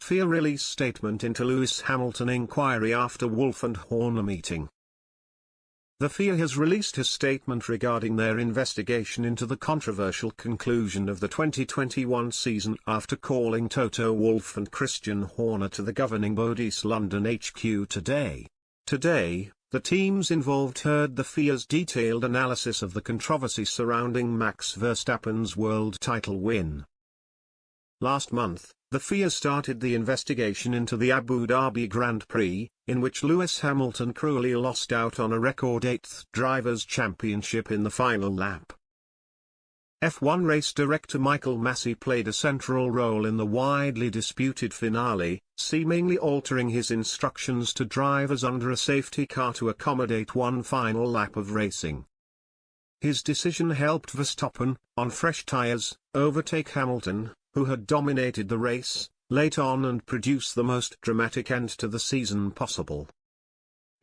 FIA release statement into Lewis Hamilton inquiry after Wolff and Horner meeting. The FIA has released a statement regarding their investigation into the controversial conclusion of the 2021 season after calling Toto Wolff and Christian Horner to the governing body's London HQ today. Today, the teams involved heard the FIA's detailed analysis of the controversy surrounding Max Verstappen's world title win. Last month, the FIA started the investigation into the Abu Dhabi Grand Prix, in which Lewis Hamilton cruelly lost out on a record 8th Drivers' Championship in the final lap. F1 race director Michael Massey played a central role in the widely disputed finale, seemingly altering his instructions to drivers under a safety car to accommodate one final lap of racing. His decision helped Verstappen, on fresh tyres, overtake Hamilton, who had dominated the race, late on and produce the most dramatic end to the season possible.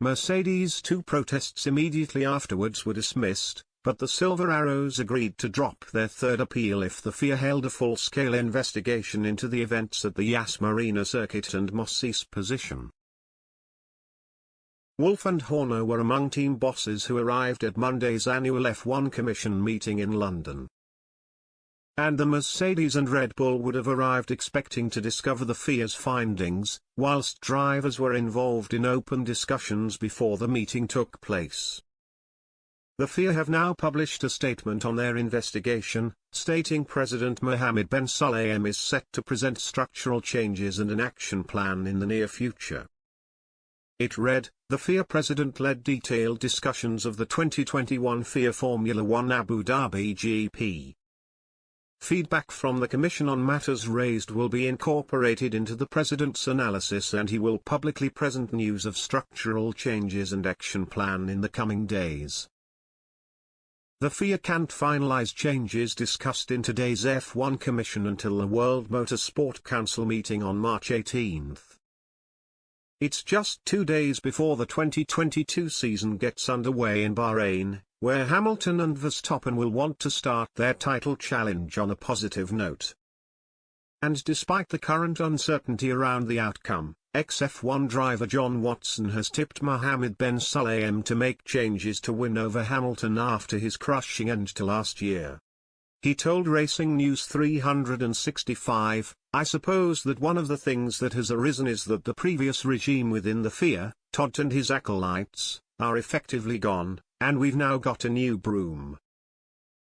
Mercedes' two protests immediately afterwards were dismissed, but the Silver Arrows agreed to drop their third appeal if the FIA held a full-scale investigation into the events at the Yas Marina circuit and Mossi's position. Wolff and Horner were among team bosses who arrived at Monday's annual F1 Commission meeting in London. And the Mercedes and Red Bull would have arrived expecting to discover the FIA's findings, whilst drivers were involved in open discussions before the meeting took place. The FIA have now published a statement on their investigation, stating President Mohammed bin Sulayem is set to present structural changes and an action plan in the near future. It read, the FIA president led detailed discussions of the 2021 FIA Formula One Abu Dhabi GP. Feedback from the Commission on matters raised will be incorporated into the President's analysis and he will publicly present news of structural changes and action plan in the coming days. The FIA can't finalize changes discussed in today's F1 Commission until the World Motorsport Council meeting on March 18. It's just 2 days before the 2022 season gets underway in Bahrain, where Hamilton and Verstappen will want to start their title challenge on a positive note. And despite the current uncertainty around the outcome, ex-F1 driver John Watson has tipped Mohammed bin Sulayem to make changes to win over Hamilton after his crushing end to last year. He told Racing News 365, I suppose that one of the things that has arisen is that the previous regime within the FIA, Todt and his acolytes, are effectively gone, and we've now got a new broom.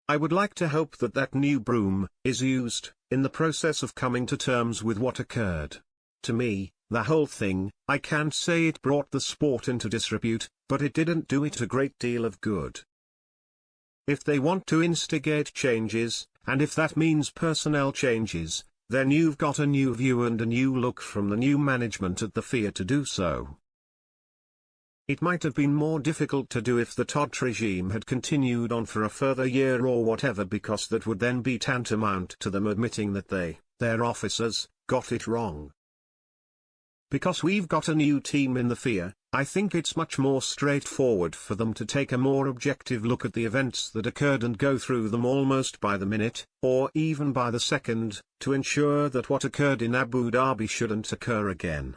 I would like to hope that that new broom is used in the process of coming to terms with what occurred. To me, the whole thing, I can't say it brought the sport into disrepute, but it didn't do it a great deal of good. If they want to instigate changes, and if that means personnel changes, then you've got a new view and a new look from the new management at the FIA to do so. It might have been more difficult to do if the Todt regime had continued on for a further year or whatever, because that would then be tantamount to them admitting that their officers, got it wrong. Because we've got a new team in the FIA, I think it's much more straightforward for them to take a more objective look at the events that occurred and go through them almost by the minute, or even by the second, to ensure that what occurred in Abu Dhabi shouldn't occur again.